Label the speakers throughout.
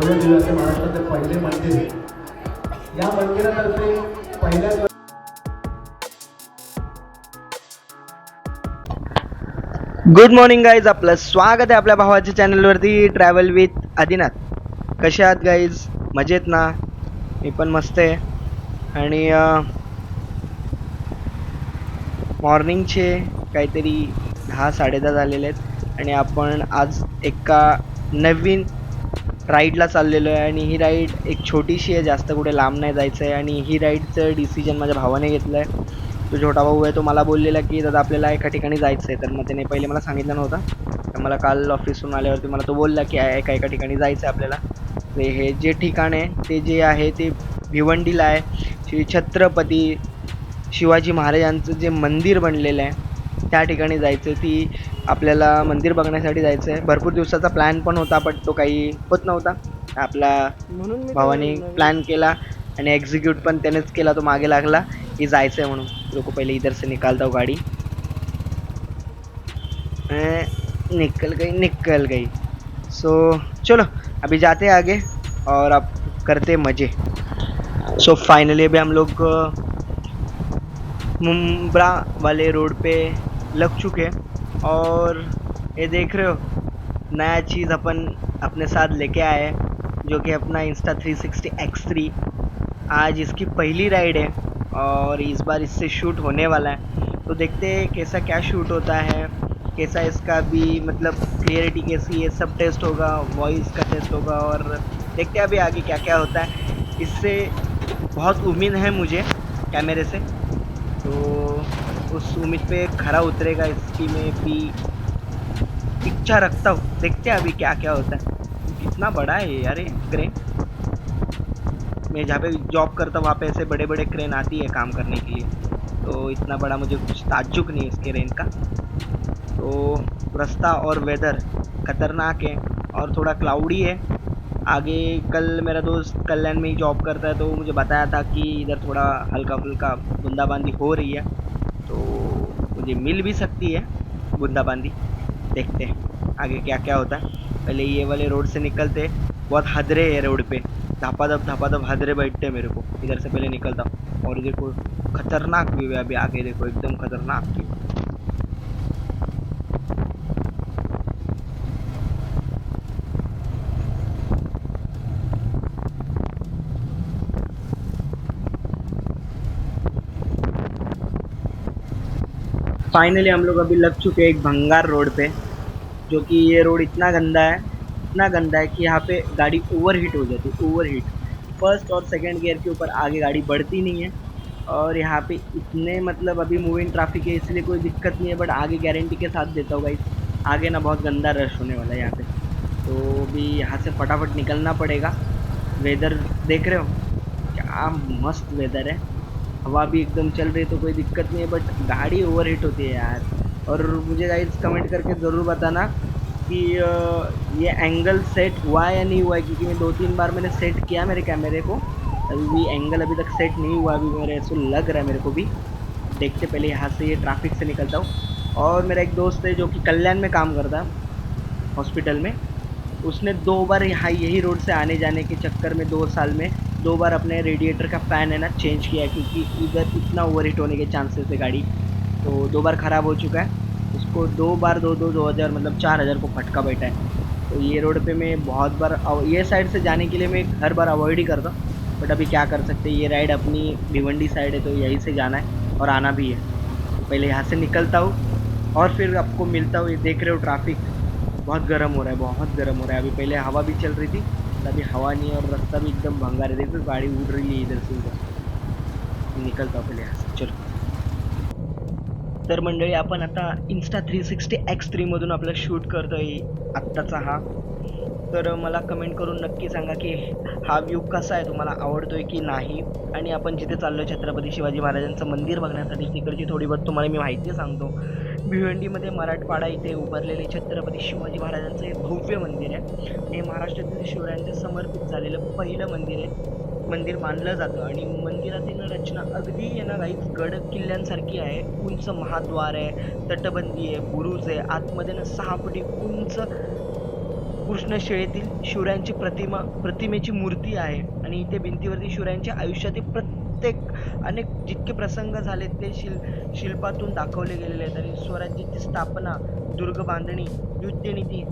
Speaker 1: भव्य दिव्य असे महाराष्ट्राचे पहिले मंदिर आहे. या मंदिरातर्फे पहिल्या
Speaker 2: गुड मॉर्निंग गाईज, आपलं स्वागत आहे आपल्या भावाच्या चॅनलवरती ट्रॅव्हल विथ आदिनाथ. कसे आहात गाईज? मजेत ना? मी पण मस्त आहे. आणि मॉर्निंगचे काहीतरी 10-10:30 झालेले आहेत आणि आपण आज एका नवीन राईडला चाललेलो आहे. आणि ही राईड एक छोटीशी आहे, जास्त कुठे लांब नाही जायचं आहे. आणि ही राईडचं डिसिजन माझ्या भावाने घेतलं आहे. तो छोटा भाऊ आहे, तो मला बोललेला की दादा आपल्याला एका ठिकाणी जायचं आहे. तर मग त्याने पहिले मला सांगितलं नव्हतं, तर मला काल ऑफिसहून आल्यावरती मला तो बोलला की एका ठिकाणी जायचं आहे आपल्याला. ते हे जे ठिकाण आहे ते जे आहे ते भिवंडीला आहे. श्री छत्रपती शिवाजी महाराजांचं जे मंदिर बनलेलं आहे त्या ठिकाणी जायचं. ती आपल्याला मंदिर बघण्यासाठी जायचं आहे. भरपूर दिवसाचा प्लॅन पण होता, पण तो काही होत नव्हता. आपला भावाने प्लॅन केला आणि एक्झिक्यूट पण त्यानेच केला. तो मागे लागला कि जायचं है म्हणून. रुको पहले इधर से निकालता हूँ गाड़ी. निकल गई. सो चलो अभी जाते हैं आगे और अब करते मजे. सो फाइनली अभी हम लोग मुंब्रा वाले रोड पे लग चुके हैं. और ये देख रहे हो, नया चीज़ अपन अपने साथ लेके आए हैं, जो कि अपना Insta360 X3. आज इसकी पहली राइड है और इस बार इससे शूट होने वाला है. तो देखते हैं कैसा क्या शूट होता है, कैसा इसका भी मतलब क्लियरिटी कैसी है, सब टेस्ट होगा, वॉइस का टेस्ट होगा. और देखते हैं अभी आगे क्या क्या होता है. इससे बहुत उम्मीद है मुझे कैमरे से, तो उस उम्मीद पे खरा उतरेगा इसकी मैं भी इच्छा रखता हूँ. देखते हैं अभी क्या क्या होता है. कितना बड़ा है ये यार ये क्रेन. मैं जहाँ पे जॉब करता हूँ वहाँ पे ऐसे बड़े बड़े क्रेन आती है काम करने के लिए, तो इतना बड़ा मुझे कुछ ताज्जुब नहीं है इसके क्रेन का. तो रास्ता और वेदर खतरनाक है और थोड़ा क्लाउडी है. आगे कल मेरा दोस्त कल्याण में ही जॉब करता है, तो वो मुझे बताया था कि इधर थोड़ा हल्का फुल्का बूंदाबांदी हो रही है, तो मुझे मिल भी सकती है बूंदाबांदी. देखते हैं आगे क्या क्या होता है. पहले ये वाले रोड से निकलते, बहुत हदरे है रोड पे, धपाधप हदरे बैठते हैं मेरे को. इधर से पहले निकलता हूँ. और देखो खतरनाक व्यू है अभी आगे, देखो एकदम खतरनाक व्यू. फाइनली हम लोग अभी लग चुके हैं एक भंगार रोड पे, जो कि ये रोड इतना गंदा है कि यहाँ पे गाड़ी ओवरहीट हो जाती है. ओवरहीट फर्स्ट और सेकंड गियर के ऊपर आगे गाड़ी बढ़ती नहीं है. और यहाँ पे इतने मतलब अभी मूविंग ट्रैफिक है, इसलिए कोई दिक्कत नहीं है, बट आगे गारंटी के साथ देता हूँ गाइस, आगे ना बहुत गंदा रश होने वाला है यहाँ पे. तो अभी यहाँ से फटाफट निकलना पड़ेगा. वेदर देख रहे हो क्या मस्त वेदर है, हवा भी एकदम चल रही है, तो कोई दिक्कत नहीं है, बट गाड़ी ओवरहीट होती है यार. और मुझे गाइस कमेंट करके ज़रूर बताना कि ये एंगल सेट हुआ है या नहीं हुआ है, क्योंकि मैं 2-3 बार मैंने सेट किया मेरे कैमरे को, अभी भी एंगल अभी तक सेट नहीं हुआ. अभी मेरे ऐसा लग रहा है मेरे को भी. देखते पहले यहाँ से ये ट्रैफिक से निकलता हूँ. और मेरा एक दोस्त है जो कि कल्याण में काम करता है हॉस्पिटल में, उसने 2 बार यहाँ यही रोड से आने जाने के चक्कर में 2 साल में 2 बार अपने रेडिएटर का फ़ैन है ना चेंज किया है, क्योंकि इधर इतना ओवरहीट होने के चांसेस है गाड़ी. तो 2 बार ख़राब हो चुका है. उसको 2 बार 2,000 मतलब 4,000 को फटका बैठा है. तो ये रोड पे मैं बहुत बार ये साइड से जाने के लिए मैं हर बार अवॉइड ही करता हूँ, बट अभी क्या कर सकते हैं, ये राइड अपनी भिवंडी साइड है तो यहीं से जाना है और आना भी है. तो पहले यहाँ से निकलता हूँ और फिर आपको मिलता हूँ. ये देख रहे हो ट्रैफिक बहुत गर्म हो रहा है, बहुत गर्म हो रहा है. अभी पहले हवा भी चल रही थी, अभी हवा नहीं है और रास्ता भी एकदम भंगार है. देखो गाड़ी उड़ रही है इधर से उधर. निकलता हूँ पहले यहाँ से. चलो तर मंडळी, आपण आता Insta360 X3 मधून आपला शूट करतोय आत्ताचा हा. तर मला कमेंट करून नक्की सांगा की हा व्ह्यू कसा आहे, तुम्हाला आवडतोय की नाही. आणि आपण जिथे चाललो छत्रपती शिवाजी महाराजांचं मंदिर बघण्यासाठी, तिकडची थोडी बहुत तुम्हाला मी माहिती सांगतो. भिवंडीमध्ये मराठवाडा इथे उभारलेले छत्रपती शिवाजी महाराजांचं हे भव्य मंदिर आहे. हे महाराष्ट्रातील शिवरायांचे समर्पित झालेलं पहिलं मंदिर आहे, मंदिर मानलं जातं. आणि मंदिरातील रचना अगदी ना गाईच गड किल्ल्यांसारखी आहे. उंच महाद्वार आहे, तटबंदी आहे, बुरुज आहे, आतमध्ये ना 6 फुटी उंच कृष्णशिळेतील शिवरायांची प्रतिमेची मूर्ती आहे आणि इथे भिंतीवरती शिवरायांच्या आयुष्यातील प्रत्येक अनेक जितके प्रसंग झालेत ते शिल्पातून दाखवले गेलेले आहेत आणि स्वराज्याची स्थापना, दुर्ग बांधणी, युद्धनीती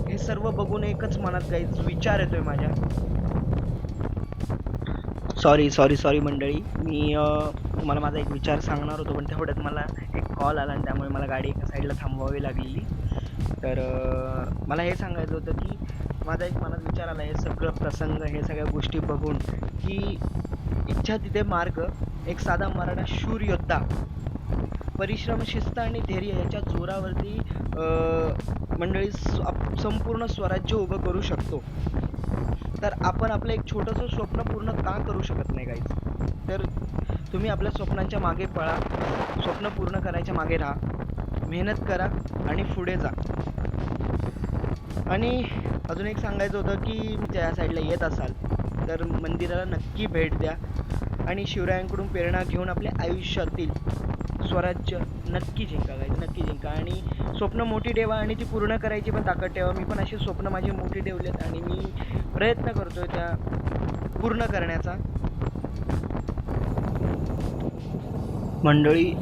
Speaker 2: हे सर्व बघून एकच मनात गाईज विचार येतोय माझ्या. सॉरी मंडळी, मी तुम्हाला माझा एक विचार सांगणार होतो पण तेवढ्यात मला एक कॉल आला आणि त्यामुळे मला गाडी एका साईडला थांबवावी लागलेली. तर मला हे सांगायचं होतं की माझा एक मनात विचार आला हे सगळं प्रसंग, हे सगळ्या गोष्टी बघून की इच्छा तिथे मार्ग, एक साधा मराठा शूर योद्धा परिश्रम, शिस्त आणि धैर्य याच्या जोरावरती मंडळी संपूर्ण स्वराज्य उभं करू शकतो. तर आपण आपलं एक छोटंसं स्वप्न पूर्ण का करू शकत नाही गाईज? तर तुम्ही आपल्या स्वप्नांच्या मागे पळा, स्वप्न पूर्ण करायच्या मागे राहा, मेहनत करा आणि पुढे जा. आणि अजून एक सांगायचं होतं की त्या साईडला येत असाल तर मंदिराला नक्की भेट द्या आणि शिवरायांकडून प्रेरणा घेऊन आपल्या आयुष्यातील स्वराज्य नक्की जिंका गाईज, नक्की जिंका. आणि स्वप्न मोठी ठेवा आणि ती पूर्ण करायची पण ताकद ठेवा. मी पण अशी स्वप्न माझी मोठी ठेवलेत आणि मी प्रयत्न करतोय त्या पूर्ण करण्याचा. मंडळी,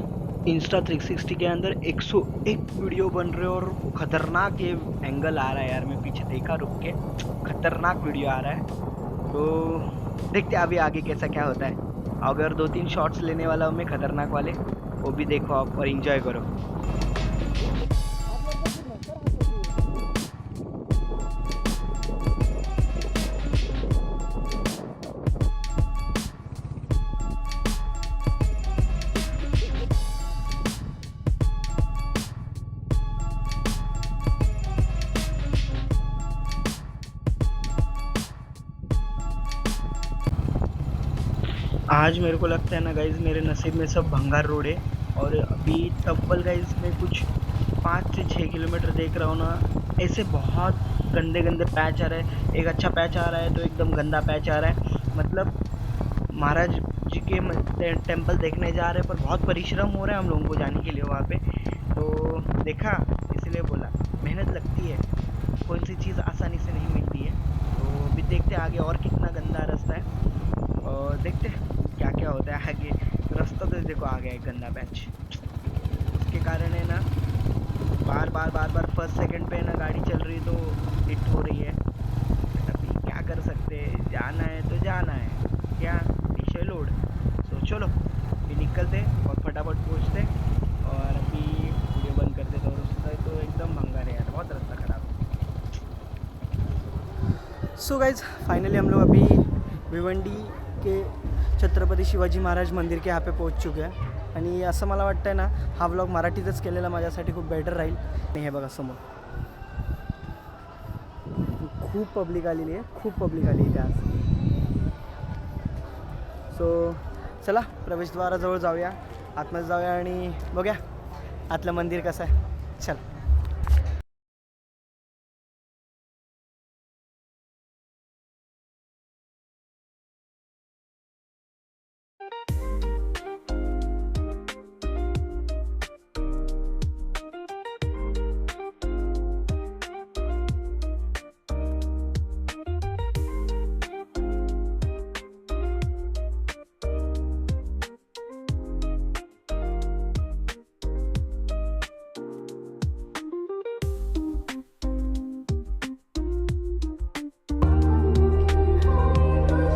Speaker 2: इंस्टा 360 के अंदर 101 वीडियो बन रहे और खतरनाक ये एंगल आ रहा है यार, मैं पीछे देखा रुक के, खतरनाक वीडियो आ रहा है. तो देखते अभी आगे कैसा क्या होता है. अगर 2-3 शॉट्स लेने वाला हूँ मैं खतरनाक वाले, वो भी देखो आप और एंजॉय करो. आज मेरे को लगता है ना गाइज मेरे नसीब में सब भंगार रोड है और अभी तब्बल गाइज मैं कुछ 5 से 6 किलोमीटर देख रहा हूँ ना, ऐसे बहुत गंदे गंदे पैच आ रहे हैं. एक अच्छा पैच आ रहा है तो एकदम गंदा पैच आ रहा है. मतलब महाराज जी के टेम्पल देखने जा रहे हैं पर बहुत परिश्रम हो रहा है हम लोगों को जाने के लिए वहाँ पे. तो देखा, इसलिए बोला मेहनत लगती है, कोई सी चीज़ आसानी से नहीं मिलती है. तो अभी देखते आगे और कितना गंदा रास्ता है और देखते क्या क्या होता है आगे. रास्ता तो देखो आ गया है गंदा पैच, उसके कारण है ना बार बार फर्स्ट सेकंड पे ना गाड़ी चल रही तो हिट हो रही है. अभी क्या कर सकते हैं, जाना है तो जाना है, क्या पीछे लोड. सो चलो अभी निकलते और फटाफट पहुँचते और अभी वीडियो बंद करते. तो रास्ता तो एकदम भंगार है यार, बहुत रास्ता खराब है. सो गाइज फाइनली हम लोग अभी भिवंडी के छत्रपती शिवाजी महाराज मंदिर के यहाँ पे पहुँच चुके हैं. आणि असं मला वाटतं आहे ना, हा व्लॉग मराठीतच केलेला माझ्यासाठी खूप बेटर राहील. आणि हे बघा समोर खूप पब्लिक आलेली आहे, खूप पब्लिक आली आहे आज. सो चला प्रवेशद्वाराजवळ जाऊया, आतमध्ये जाऊया आणि बघूया आतलं मंदिर कसं आहे. चला.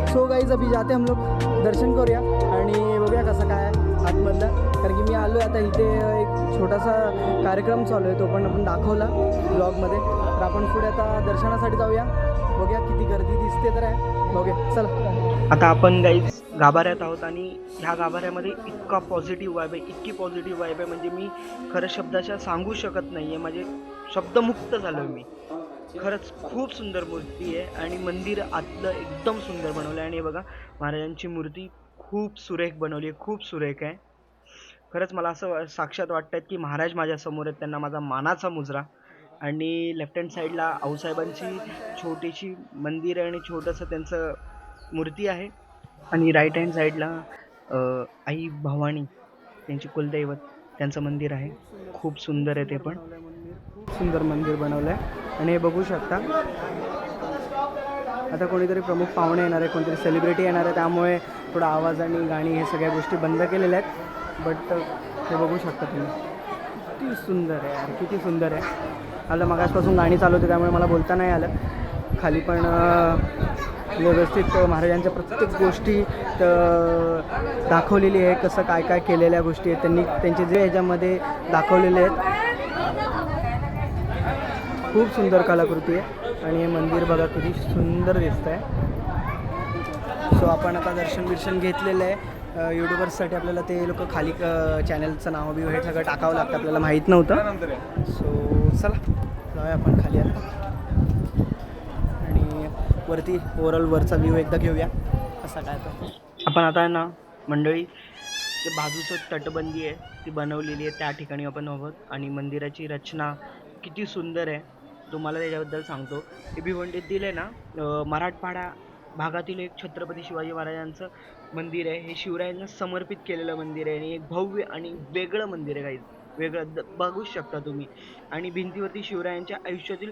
Speaker 2: सो गाईज अभी जाते हम लोग दर्शन करूया आणि बघूया कसं काय आतमधलं. कारण की मी आलो आता इथे एक छोटासा कार्यक्रम चालू आहे, तो पण आपण दाखवला ब्लॉगमध्ये. तर आपण पुढे आता दर्शनासाठी जाऊया, बघूया किती गर्दी दिसते तर आहे, बघूया चला. आता आपण गाईज गाभाऱ्यात आहोत आणि ह्या गाभाऱ्यामध्ये इतका पॉझिटिव्ह वाईब आहे, इतकी पॉझिटिव्ह वाईब आहे म्हणजे मी खरं शब्दाच्या सांगू शकत नाही आहे. म्हणजे शब्दमुक्त झालो आहे मी. खरंच खूप सुंदर मूर्ती आहे आणि मंदिर आतलं एकदम सुंदर बनवलं आहे. आणि बघा महाराजांची मूर्ती खूप सुरेख बनवली आहे, खूप सुरेख आहे. खरंच मला असं साक्षात वाटतं की महाराज माझ्या समोर आहेत, त्यांना माझा मानाचा मुजरा. आणि लेफ्ट हँड साईडला आऊसाहेबांची छोटीशी मंदिर आहे आणि छोटंसं त्यांचं मूर्ती आहे. आणि राईट हँड साईडला आई भवानी त्यांची कुलदैवत त्यांचं मंदिर आहे. खूप सुंदर आहे ते पण, खूप सुंदर मंदिर बनवलं आहे.
Speaker 3: आणि हे बघू शकता आता कोणीतरी प्रमुख पाहुणे येणार आहे, कोणतरी सेलिब्रिटी येणार आहे, त्यामुळे थोडा आवाज आणि गाणी हे सगळ्या गोष्टी बंद केलेल्या आहेत. बट हे बघू शकता तुम्ही, किती सुंदर आहे यार, किती सुंदर आहे. आता मगासपासून गाणी चालू होती त्यामुळे मला बोलता नाही आलं. खाली पण व्यवस्थित महाराजांच्या प्रत्येक गोष्टी दाखवलेली आहे, कसं काय काय केलेल्या गोष्टी आहेत त्यांनी, त्यांचे जे ह्याच्यामध्ये दाखवलेले आहेत. खूप सुंदर कलाकृती आहे आणि हे मंदिर बघा किती सुंदर दिसतं आहे. सो आपण आता दर्शन घेतलेलं आहे. यूट्यूबर्ससाठी आपल्याला ते लोक खाली चॅनलचं नाव बिव हे सगळं टाकावं लागतं, आपल्याला माहीत नव्हतं. सो चला जाऊया आपण खाली आता आणि वरती ओव्हरऑल वरचा व्ह्यू एकदा घेऊया कसा काय तो.
Speaker 2: आपण आता आहे ना मंडळी, ते बाजूचं तटबंदी आहे ती बनवलेली आहे, त्या ठिकाणी आपण आहोत. आणि मंदिराची रचना किती सुंदर आहे तुम्हाला त्याच्याबद्दल सांगतो. हे भिवंडीतील आहे ना मराठवाडा भागातील एक छत्रपती शिवाजी महाराजांचं मंदिर आहे. हे शिवरायांना समर्पित केलेलं मंदिर आहे आणि एक भव्य आणि वेगळं मंदिर आहे काही वेगळं बघूच शकता तुम्ही. आणि भिंतीवरती शिवरायांच्या आयुष्यातील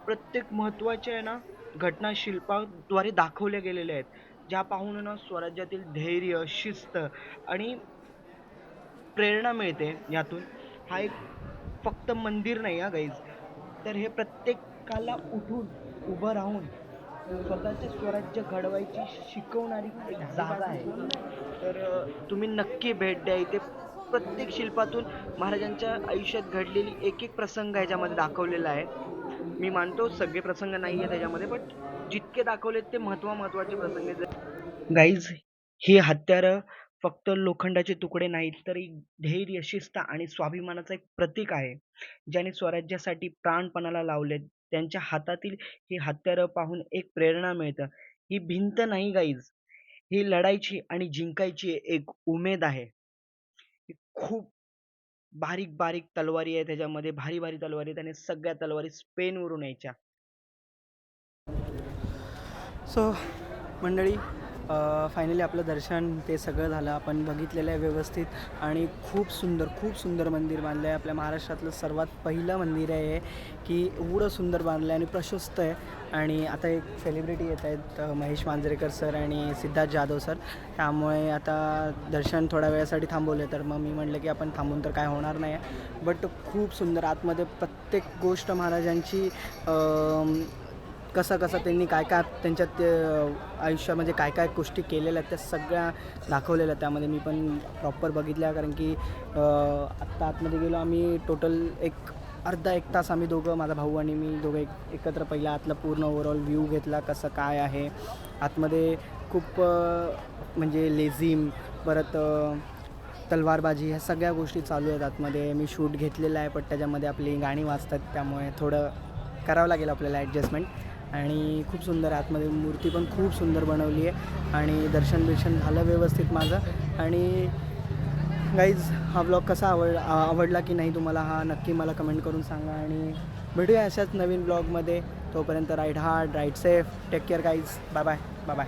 Speaker 2: प्रत्येक महत्त्वाच्या आहे ना घटना शिल्पाद्वारे दाखवल्या गेलेल्या आहेत, ज्या पाहून ना स्वराज्यातील धैर्य, शिस्त आणि प्रेरणा मिळते यातून. हा एक फक्त मंदिर नाही हा गाईज, तर हे प्रत्येकाला उठून उभं राहून स्वतःचे स्वराज्य घडवायची शिकवणारी एक जागा आहे. तर तुम्ही नक्की भेट द्या इथे. प्रत्येक शिल्पातून महाराजांच्या आयुष्यात घडलेली एक एक प्रसंग ह्याच्यामध्ये दाखवलेला आहे. मी मानतो सगळे प्रसंग नाही आहे त्याच्यामध्ये, बट जितके दाखवलेत ते महत्त्वाचे प्रसंग आहेत. गाईज, ही हत्यारं फक्त लोखंडाचे तुकडे नाहीत, तर एक धैर्य, शिस्त आणि स्वाभिमानाचं एक प्रतीक आहे. ज्याने स्वराज्यासाठी प्राणपणाला लावलेत, त्यांच्या हातातील ही हत्यारं पाहून एक प्रेरणा मिळतं. ही भिंत नाही गाईज, ही लढायची आणि जिंकायची एक उमेद आहे. ही खूप बारीक बारीक तलवारी आहे त्याच्यामध्ये, भारी भारी तलवारी आहेत आणि सगळ्या तलवारी स्पेनवरून यायच्या.
Speaker 3: सो मंडळी, फायनली आपलं दर्शन ते सगळं झालं. आपण बघितलेलं आहे व्यवस्थित आणि खूप सुंदर मंदिर बांधलं आहे. आपल्या महाराष्ट्रातलं सर्वात पहिलं मंदिर आहे हे, की एवढं सुंदर बांधलं आहे आणि प्रशस्त आहे. आणि आता एक सेलिब्रिटी येत आहेत, महेश मांजरेकर सर आणि सिद्धार्थ जाधव सर, त्यामुळे आता दर्शन थोड्या वेळासाठी थांबवलं आहे. तर मग मी म्हटलं की आपण थांबून तर काय होणार नाही आहे, बट खूप सुंदर आतमध्ये प्रत्येक गोष्ट महाराजांची कसं त्यांनी काय त्यांच्यात आयुष्यामध्ये काय गोष्टी केलेल्या आहेत त्या सगळ्या दाखवलेल्या आहेत. त्यामध्ये मी पण प्रॉपर बघितल्या, कारण की आत्ता आतमध्ये गेलो आम्ही. टोटल अर्धा एक तास आम्ही दोघं, माझा भाऊ आणि मी दोघं एकत्र पहिला आतला पूर्ण ओव्हरऑल व्ह्यू घेतला कसं काय आहे आतमध्ये. खूप म्हणजे लेझिम, परत तलवारबाजी ह्या सगळ्या गोष्टी चालू आहेत आतमध्ये. मी शूट घेतलेला आहे, पण त्याच्यामध्ये आपली गाणी वाजतात, त्यामुळे थोडं करावं लागेल आपल्याला ॲडजस्टमेंट. आणि खूप सुंदर आतमध्ये मूर्ती पण खूप सुंदर बनवली आहे. आणि दर्शन झालं व्यवस्थित माझं. आणि गाईज, हा ब्लॉग कसा आवडला की नाही तुम्हाला, हा नक्की मला कमेंट करून सांगा. आणि भेटूया अशाच नवीन ब्लॉगमध्ये. तोपर्यंत ride hard, ride safe, take care guys. Bye bye.